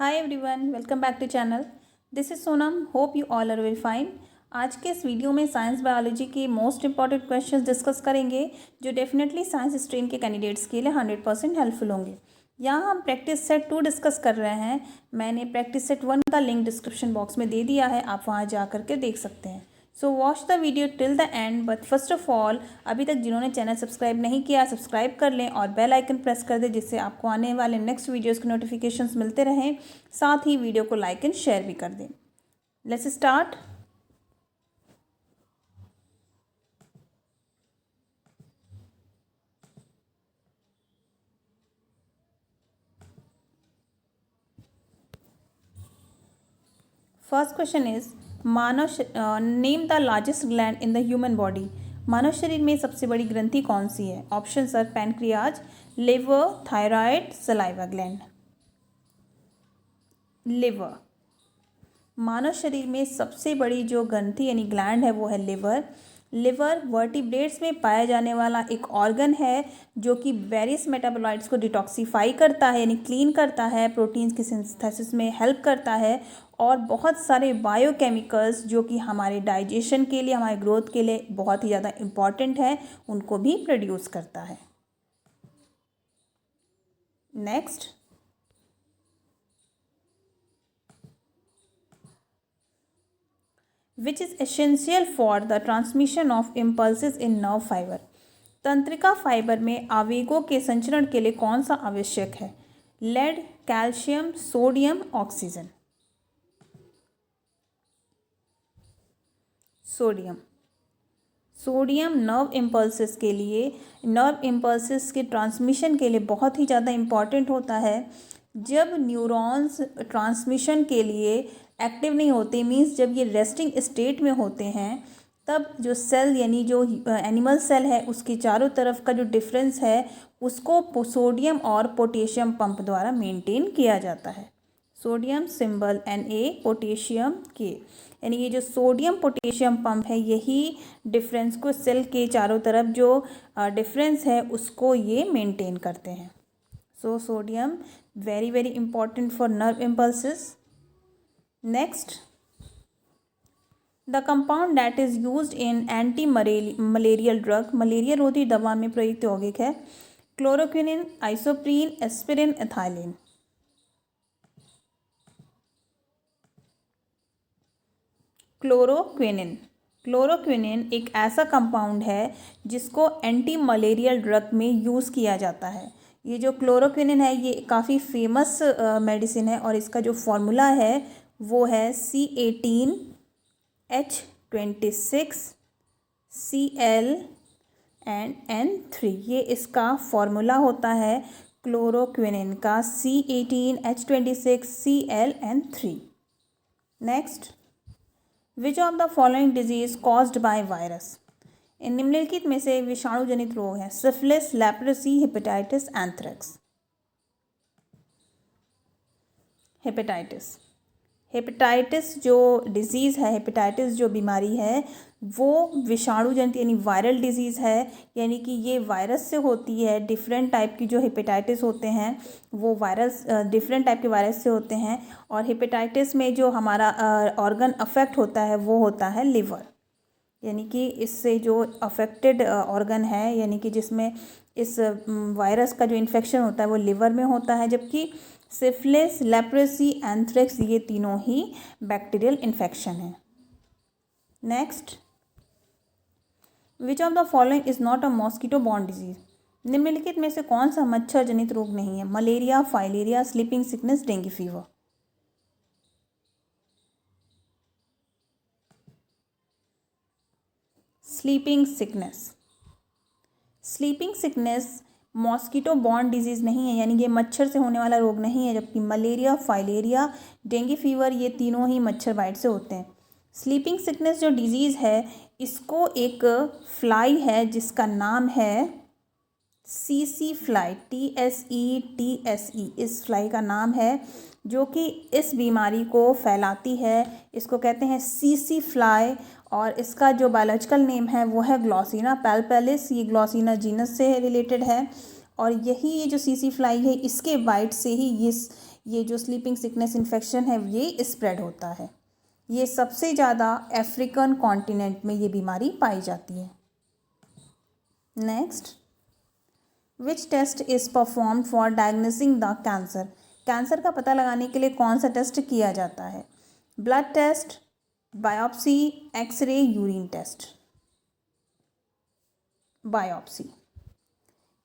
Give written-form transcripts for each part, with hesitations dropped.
Hi everyone, welcome back to channel. This is Sonam. Hope you all are very fine. आज के इस video में science biology के most important questions discuss करेंगे जो डेफिनेटली साइंस स्ट्रीम के कैंडिडेट्स के लिए 100% हेल्पफुल होंगे। यहाँ हम प्रैक्टिस सेट 2 डिस्कस कर रहे हैं। मैंने प्रैक्टिस सेट 1 का लिंक डिस्क्रिप्शन बॉक्स में दे दिया है, आप वहाँ जा करके देख सकते हैं। So watch the video till the end. But first of all, अभी तक जिन्होंने चैनल सब्सक्राइब नहीं किया, सब्सक्राइब कर लें और बेल आइकन प्रेस कर दें, जिससे आपको आने वाले नेक्स्ट वीडियोस के नोटिफिकेशंस मिलते रहें। साथ ही वीडियो को लाइक एंड शेयर भी कर दें। Let's start. First question is name the largest gland in the human body. मानव शरीर में सबसे बड़ी ग्रंथि कौन सी है? Option sir pancreas, liver, thyroid, salivary gland. Liver. मानव शरीर में सबसे बड़ी जो ग्रंथि यानी ग्लैंड है वो है लिवर। लिवर वर्टिब्रेट्स में पाया जाने वाला एक ऑर्गन है जो कि वेरियस मेटाबोलाइट्स को डिटॉक्सिफाई करता है यानी क्लीन करता है, प्रोटीन्स की सिंथेसिस में हेल्प करता है और बहुत सारे बायोकेमिकल्स जो कि हमारे डाइजेशन के लिए, हमारे ग्रोथ के लिए बहुत ही ज़्यादा इम्पॉर्टेंट है, उनको भी प्रोड्यूस करता है। Next, which is essential for the transmission of impulses in nerve fiber। तंत्रिका फाइबर में आवेगों के संचरण के लिए कौन सा आवश्यक है? Lead, calcium, sodium, oxygen. Sodium. Sodium nerve impulses के लिए, नर्व इम्पल्सेस के ट्रांसमिशन के लिए बहुत ही ज़्यादा इम्पॉर्टेंट होता है। जब न्यूरॉन्स ट्रांसमिशन के लिए एक्टिव नहीं होते, मीन्स जब ये रेस्टिंग स्टेट में होते हैं, तब जो सेल यानी जो एनिमल सेल है उसके चारों तरफ का जो डिफरेंस है उसको सोडियम और पोटेशियम पंप द्वारा मेंटेन किया जाता है। Sodium symbol Na, potassium K, यानी ये जो सोडियम पोटेशियम पंप है यही डिफरेंस को, सेल के चारों तरफ जो डिफरेंस है उसको ये मेंटेन करते हैं। So sodium very very important for nerve impulses. Next, the compound that is used in anti malarial drug, malaria रोधी दवा में प्रयुक्त यौगिक है। क्लोरोक्विनिन, आइसोप्रीन, एस्पिरिन, एथाइलिन। क्लोरोक्विनिन। क्लोरोक्विनिन एक ऐसा कंपाउंड है जिसको एंटी मलेरियल ड्रग में यूज़ किया जाता है। ये जो क्लोरोक्विनिन है ये काफ़ी फेमस मेडिसिन है और इसका जो फॉर्मूला है वो है C18H26 Cl एंड N3। ये इसका फॉर्मूला होता है क्लोरोक्विनिन का, C18H26 Cl N3। Next, which of the following disease caused by virus. इन निम्नलिखित में से विषाणु जनित रोग हैं? Syphilis, leprosy, hepatitis, anthrax. Hepatitis. Hepatitis जो डिज़ीज़ है, हेपेटाइटिस जो बीमारी है वो विषाणु जनित यानी वायरल डिजीज़ है, यानी कि ये वायरस से होती है। डिफरेंट टाइप की जो हेपेटाइटिस होते हैं वो वायरस, डिफरेंट टाइप के वायरस से होते हैं। और हेपेटाइटिस में जो हमारा ऑर्गन अफेक्ट होता है वो होता है लिवर, यानी कि इससे जो अफेक्टेड ऑर्गन है यानी कि जिसमें इस वायरस का जो इन्फेक्शन होता है वो लिवर में होता है, जबकि सिफिलिस, लेप्रोसी, एंथ्रेक्स ये तीनों ही बैक्टीरियल इन्फेक्शन है। Next, which of the following is not a mosquito borne disease. निम्नलिखित में से कौन सा मच्छर जनित रोग नहीं है? Malaria, filaria, sleeping sickness, dengue fever. Sleeping sickness. Sleeping sickness mosquito borne disease नहीं है, यानी ये मच्छर से होने वाला रोग नहीं है, जबकि मलेरिया, फाइलेरिया, डेंगू फीवर ये तीनों ही मच्छर बाइट से होते हैं। स्लीपिंग सिकनेस जो डिजीज़ है इसको एक फ्लाई है जिसका नाम है सीसी फ्लाई, TSE, इस फ्लाई का नाम है जो कि इस बीमारी को फैलाती है। इसको कहते हैं सीसी फ्लाई और इसका जो बायोलॉजिकल नेम है वो है ग्लॉसिना पैल्पेलिस। ये ग्लॉसिना जीनस से रिलेटेड है और यही ये जो सीसी फ्लाई है इसके बाइट से ही ये जो स्लीपिंग सिकनेस इन्फेक्शन है ये स्प्रेड होता है। ये सबसे ज़्यादा अफ्रीकन कॉन्टिनेंट में ये बीमारी पाई जाती है। Next, which test is perform for diagnosing the cancer. Cancer का पता लगाने के लिए कौन सा टेस्ट किया जाता है? Blood test, biopsy, x-ray, urine test. Biopsy.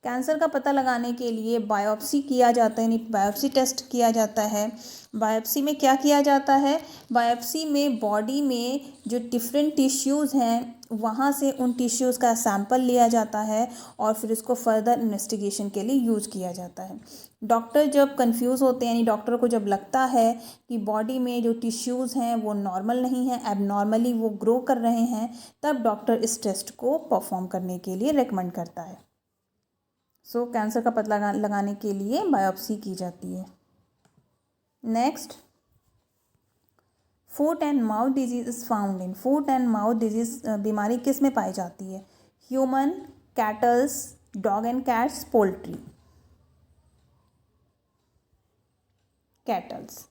Cancer का पता लगाने के लिए बायोप्सी किया जाता है, यानी बायोप्सी टेस्ट किया जाता है। बायोप्सी में क्या किया जाता है? बायोप्सी में बॉडी में जो डिफरेंट टिश्यूज़ हैं वहाँ से उन टिश्यूज़ का सैंपल लिया जाता है और फिर उसको फर्दर इन्वेस्टिगेशन के लिए यूज़ किया जाता है। डॉक्टर जब कंफ्यूज होते हैं, यानी डॉक्टर को जब लगता है कि बॉडी में जो टिश्यूज़ हैं वो नॉर्मल नहीं है, एबनॉर्मली वो ग्रो कर रहे हैं, तब डॉक्टर इस टेस्ट को परफॉर्म करने के लिए रेकमेंड करता है। सो कैंसर का पता लगाने के लिए बायोप्सी की जाती है। Next, foot and mouth disease is found in. Foot and mouth disease बीमारी किस में पाई जाती है? Human, kettles, dog and cats, poultry. Kettles.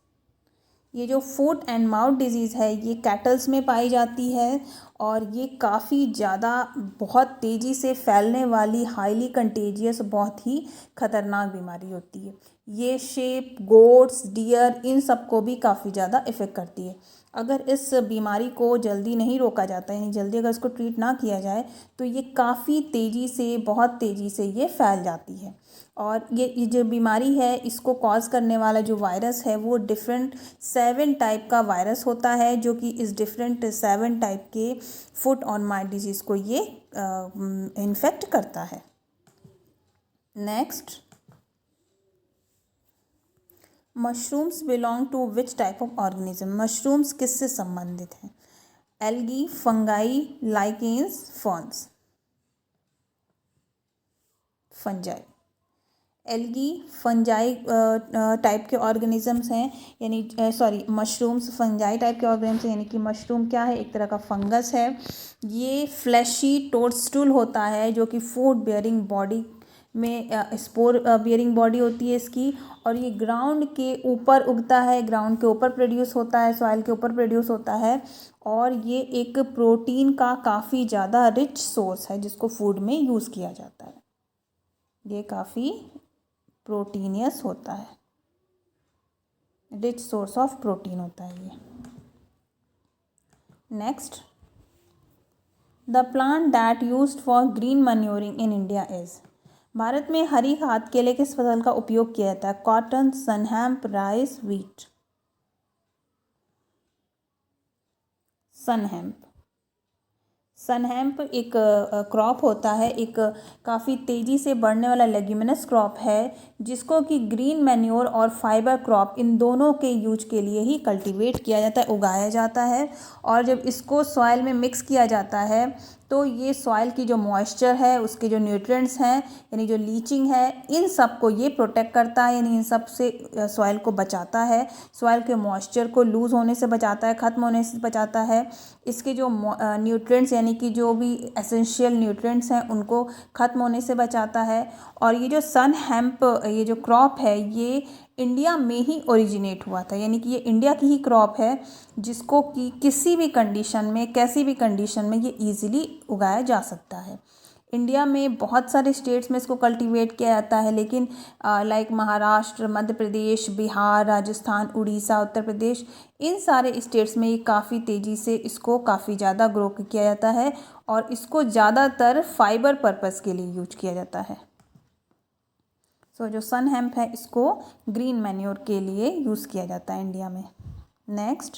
ये जो फुट एंड माउथ डिजीज़ है ये कैटल्स में पाई जाती है और ये काफ़ी ज़्यादा बहुत तेज़ी से फैलने वाली हाईली कंटेजियस बहुत ही ख़तरनाक बीमारी होती है। ये शेप, गोट्स, डियर इन सबको भी काफ़ी ज़्यादा इफ़ेक्ट करती है। अगर इस बीमारी को जल्दी नहीं रोका जाता है, यानी जल्दी अगर इसको ट्रीट ना किया जाए तो ये काफ़ी तेज़ी से, बहुत तेज़ी से ये फैल जाती है। और ये जो बीमारी है इसको कॉज करने वाला जो वायरस है वो डिफरेंट 7 टाइप का वायरस होता है, जो कि इस डिफरेंट 7 टाइप के फुट और माउथ डिजीज़ को ये इन्फेक्ट करता है। Next, mushrooms belong to which type of organism. Mushrooms किससे संबंधित हैं? Algae, fungi, lichens, ferns. Fungi. Algae fungi type के ऑर्गेनिजम्स हैं, यानी मशरूम्स फंजाई टाइप के ऑर्गेनिजम्स हैं, यानी कि मशरूम क्या है? एक तरह का फंगस है। ये फ्लैशी टोडस्टूल होता है जो कि फूड बेयरिंग बॉडी में स्पोर बियरिंग बॉडी होती है इसकी, और ये ग्राउंड के ऊपर उगता है, ग्राउंड के ऊपर प्रोड्यूस होता है, सॉइल के ऊपर प्रोड्यूस होता है, और ये एक प्रोटीन का काफ़ी ज़्यादा रिच सोर्स है जिसको फूड में यूज़ किया जाता है। ये काफ़ी प्रोटीनियस होता है, रिच सोर्स ऑफ प्रोटीन होता है ये। Next, the plant that used for green manuring in India is. Bharat में हरी खाद के लिए किस फसल का उपयोग किया जाता है? Cotton, sunn hemp, rice, wheat. Sunn hemp. Sunn hemp एक क्रॉप होता है, एक काफ़ी तेज़ी से बढ़ने वाला लेग्यूमिनस क्रॉप है जिसको कि ग्रीन मैन्योर और फाइबर क्रॉप इन दोनों के यूज के लिए ही कल्टीवेट किया जाता है, उगाया जाता है। और जब इसको सॉइल में मिक्स किया जाता है तो ये सॉइल की जो मॉइस्चर है, उसके जो न्यूट्रिएंट्स हैं, यानी जो लीचिंग है, इन सब को ये प्रोटेक्ट करता है, यानी इन सब से सॉइल को बचाता है, सॉइल के मॉइस्चर को लूज़ होने से बचाता है, ख़त्म होने से बचाता है। इसके जो न्यूट्रिएंट्स यानी कि जो भी एसेंशियल न्यूट्रिएंट्स हैं उनको ख़त्म होने से बचाता है। और ये जो सन हेम्प ये जो क्रॉप है ये इंडिया में ही ओरिजिनेट हुआ था, यानी कि ये इंडिया की ही क्रॉप है जिसको कि किसी भी कंडीशन में, कैसी भी कंडीशन में ये ईज़िली उगाया जा सकता है। इंडिया में बहुत सारे स्टेट्स में इसको कल्टीवेट किया जाता है, लेकिन लाइक महाराष्ट्र, मध्य प्रदेश, बिहार, राजस्थान, उड़ीसा, उत्तर प्रदेश, इन सारे स्टेट्स में ये काफ़ी तेज़ी से इसको काफ़ी ज़्यादा ग्रो किया जाता है और इसको ज़्यादातर फाइबर पर्पस के लिए यूज किया जाता है। सो जो सन हेम्प है इसको ग्रीन मैन्योर के लिए यूज़ किया जाता है इंडिया में। Next,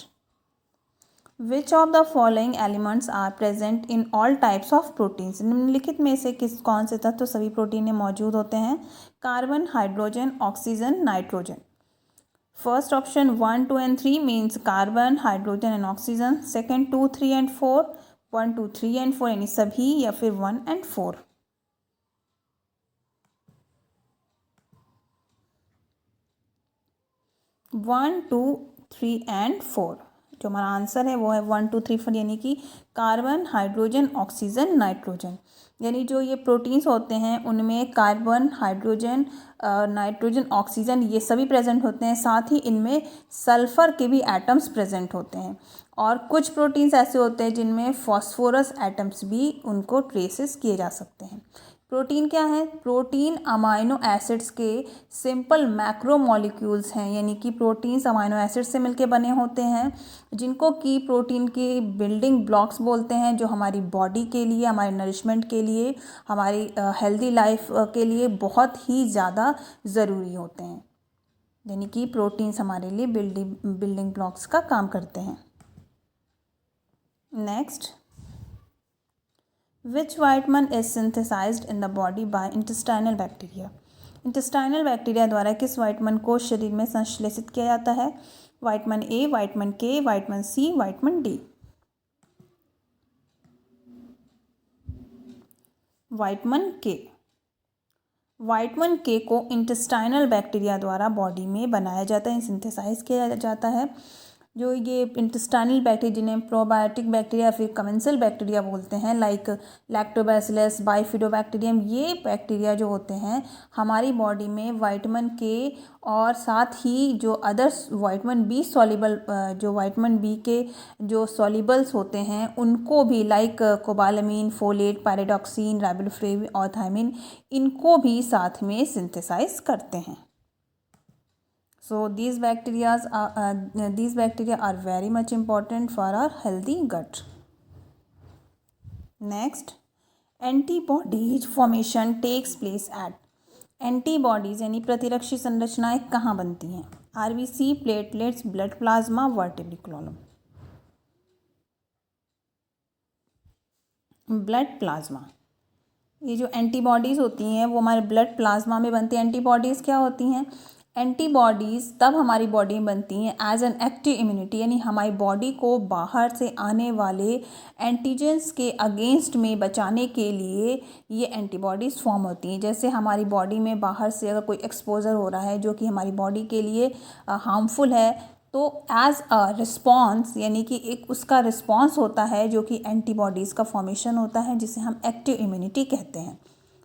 which of the following elements are present in all types of proteins. निम्नलिखित में से कौन से तत्व सभी प्रोटीन में मौजूद होते हैं? Carbon, hydrogen, oxygen, nitrogen. First option 1, 2 and 3 means carbon, hydrogen and oxygen. Second 2, 3 and 4, 1, 2, 3 and 4 यानी सभी, या फिर 1 and 4। 1, 2, 3 and 4 जो हमारा आंसर है वो है 1 2 3 4, यानी कि कार्बन, हाइड्रोजन, ऑक्सीजन, नाइट्रोजन। यानी जो ये प्रोटीन्स होते हैं उनमें कार्बन, हाइड्रोजन, नाइट्रोजन, ऑक्सीजन ये सभी प्रेजेंट होते हैं। साथ ही इनमें सल्फर के भी एटम्स प्रेजेंट होते हैं। और कुछ प्रोटीन्स ऐसे होते हैं जिनमें फॉस्फोरस एटम्स भी उनको ट्रेसेस किए जा सकते हैं। प्रोटीन क्या है? प्रोटीन अमाइनो एसिड्स के सिंपल मैक्रोमॉलिक्यूल्स हैं, यानी कि प्रोटीन्स अमाइनो एसिड्स से मिलकर बने होते हैं, जिनको कि प्रोटीन की बिल्डिंग ब्लॉक्स बोलते हैं, जो हमारी बॉडी के लिए, हमारे नरिशमेंट के लिए, हमारी हेल्दी लाइफ के लिए बहुत ही ज़्यादा ज़रूरी होते हैं। यानी कि प्रोटीन्स हमारे लिए बिल्डिंग ब्लॉक्स का काम करते हैं। Next, Which vitamin is synthesized in the body by intestinal bacteria? Intestinal bacteria द्वारा किस वाइटमिन को शरीर में संश्लेषित किया जाता है? Vitamin A, vitamin K, vitamin C, vitamin D. Vitamin K. Vitamin K को इंटेस्टाइनल बैक्टीरिया द्वारा बॉडी में बनाया जाता है, सिंथेसाइज किया जाता है। जो ये इंटेस्टाइनल बैक्टीरिया, जिन्हें प्रोबायोटिक बैक्टीरिया फिर कमेंसल बैक्टीरिया बोलते हैं, लाइक लैक्टोबैसिलस, बाइफिडोबैक्टीरियम, ये बैक्टीरिया जो होते हैं हमारी बॉडी में विटामिन के और साथ ही जो अदर्स विटामिन बी सॉल्युबल, जो विटामिन बी के जो सॉल्युबल्स होते हैं उनको भी, लाइक कोबालामीन, फोलेट, पायरिडॉक्सिन, राइबोफ्लेविन और थायमिन, इनको भी साथ में सिंथेसाइज करते हैं। So these bacteria are very much important for our healthy gut. Next, antibodies formation takes place at. Antibodies यानी प्रतिरक्षी संरचनाएं कहाँ बनती हैं? RBC, platelets, blood plasma, vertebral column. Blood plasma. ये जो एंटीबॉडीज़ होती हैं वो हमारे ब्लड प्लाज्मा में बनती हैं। एंटीबॉडीज़ क्या होती हैं? एंटीबॉडीज़ तब हमारी बॉडी में बनती हैं एज एन एक्टिव इम्यूनिटी, यानी हमारी बॉडी को बाहर से आने वाले एंटीजेंस के अगेंस्ट में बचाने के लिए ये एंटीबॉडीज़ फॉर्म होती हैं। जैसे हमारी बॉडी में बाहर से अगर कोई एक्सपोजर हो रहा है जो कि हमारी बॉडी के लिए हार्मफुल है, तो एज अ रिस्पॉन्स, यानी कि एक उसका रिस्पॉन्स होता है जो कि एंटीबॉडीज़ का फॉर्मेशन होता है, जिसे हम एक्टिव इम्यूनिटी कहते हैं।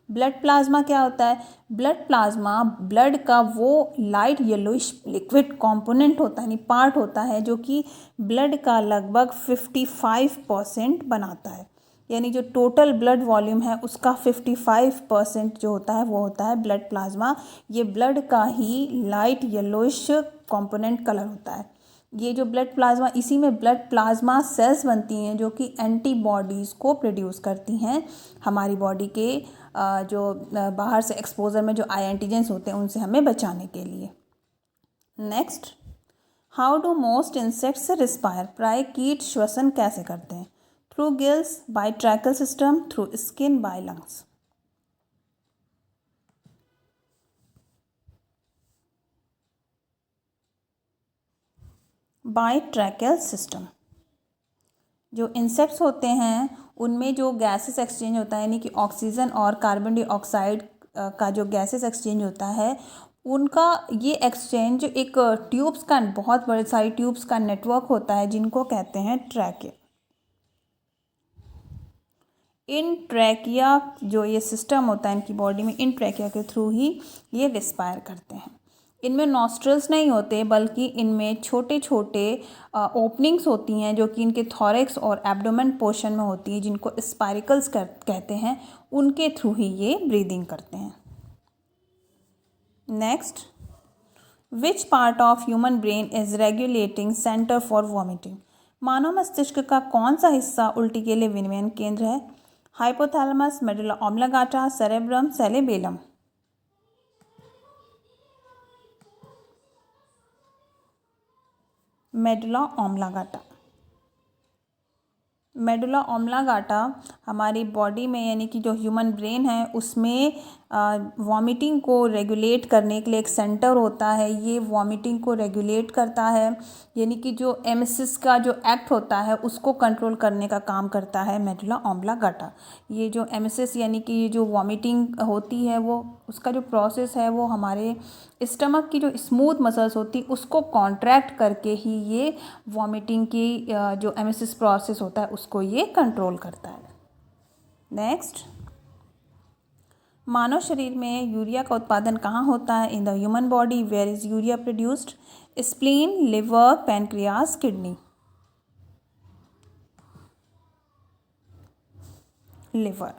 ब्लड प्लाज्मा क्या होता है? ब्लड प्लाज्मा ब्लड का वो लाइट येलोइश लिक्विड कंपोनेंट होता है, यानी पार्ट होता है, जो कि ब्लड का लगभग 55% बनाता है। यानी जो टोटल ब्लड वॉल्यूम है उसका 55% जो होता है वो होता है ब्लड प्लाज्मा। ये ब्लड का ही लाइट येलोइश कंपोनेंट कलर होता है। ये जो ब्लड प्लाज्मा, इसी में ब्लड प्लाज्मा सेल्स बनती हैं जो कि एंटीबॉडीज़ को प्रोड्यूस करती हैं हमारी बॉडी के जो बाहर से एक्सपोजर में जो आई एंटीजेंस होते हैं उनसे हमें बचाने के लिए। Next, how do most insects respire? प्राय कीट श्वसन कैसे करते हैं? Through gills, by tracheal system, through skin, by lungs. By tracheal system. जो इंसेक्ट्स होते हैं उनमें जो गैसेस एक्सचेंज होता है, यानी कि ऑक्सीजन और कार्बन डाइऑक्साइड का जो गैसेस एक्सचेंज होता है, उनका ये एक्सचेंज एक ट्यूब्स का, बहुत बड़े सारी ट्यूब्स का नेटवर्क होता है, जिनको कहते हैं ट्रैकिया। इन ट्रैकिया जो ये सिस्टम होता है इनकी बॉडी में, इन ट्रैकिया के थ्रू ही ये रिस्पायर करते हैं। इनमें नॉस्ट्रल्स नहीं होते, बल्कि इनमें छोटे छोटे ओपनिंग्स होती हैं जो कि इनके थॉरेक्स और एब्डोमेन पोर्शन में होती है, जिनको स्पाइरिकल्स कहते हैं। उनके थ्रू ही ये ब्रीदिंग करते हैं। Next, which part of human brain is regulating centre for vomiting? मानव मस्तिष्क का कौन सा हिस्सा उल्टी के लिए विनियमन केंद्र है? Hypothalamus, medulla oblongata, cerebrum, cerebellum. Medulla oblongata. Medulla oblongata हमारी बॉडी में, यानी कि जो ह्यूमन ब्रेन है उसमें वॉमिटिंग को रेगुलेट करने के लिए एक सेंटर होता है, ये वॉमिटिंग को रेगुलेट करता है, यानी कि जो एमिसिस का जो एक्ट होता है उसको कंट्रोल करने का काम करता है मेडुला ऑब्लांगेटा। ये जो एमिसिस यानी कि ये जो वॉमिटिंग होती है वो उसका जो प्रोसेस है वो हमारे स्टमक की जो स्मूथ मसल्स होती है उसको कॉन्ट्रैक्ट करके ही ये वॉमिटिंग की जो एमिसिस प्रोसेस होता है उसको ये कंट्रोल करता है। नेक्स्ट, मानव शरीर में यूरिया का उत्पादन कहाँ होता है? In the human body. Where is urea produced? Spleen, liver, pancreas, kidney. Liver.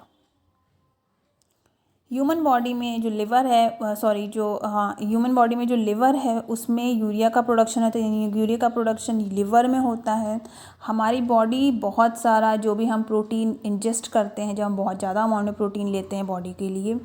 Human body में जो लिवर है ह्यूमन बॉडी में जो लिवर है उसमें यूरिया का प्रोडक्शन होता है, यानी यूरिया का प्रोडक्शन लिवर में होता है। हमारी बॉडी बहुत सारा जो भी हम प्रोटीन इंजेस्ट करते हैं, जब हम बहुत ज़्यादा अमाउंट में प्रोटीन लेते हैं बॉडी के लिए,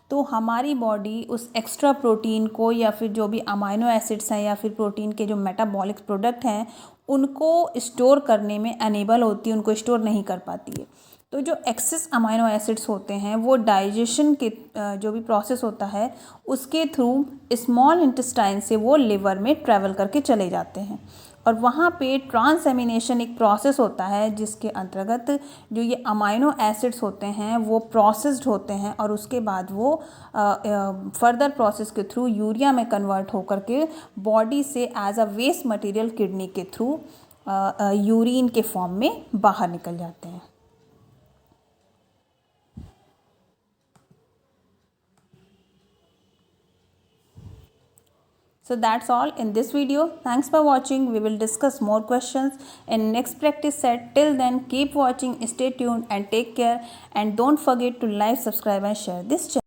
तो हमारी बॉडी उस एक्स्ट्रा प्रोटीन को या फिर जो भी अमाइनो एसिड्स हैं या फिर प्रोटीन के जो मेटाबॉलिक प्रोडक्ट हैं उनको स्टोर करने में अनेबल होती है, उनको स्टोर नहीं कर पाती है। तो जो एक्सेस अमाइनो एसिड्स होते हैं वो डाइजेशन के जो भी प्रोसेस होता है उसके थ्रू स्मॉल इंटेस्टाइन से वो लिवर में ट्रैवल करके चले जाते हैं और वहाँ पे ट्रांसएमिनेशन एक प्रोसेस होता है जिसके अंतर्गत जो ये अमाइनो एसिड्स होते हैं वो प्रोसेस्ड होते हैं और उसके बाद वो फर्दर प्रोसेस के थ्रू यूरिया में कन्वर्ट होकर के बॉडी से as a waste material kidney के थ्रू यूरिन के फॉर्म में बाहर निकल जाते हैं। So that's all in this video. Thanks for watching. We will discuss more questions in next practice set. Till then, keep watching, stay tuned and take care. And don't forget to like, subscribe and share this channel.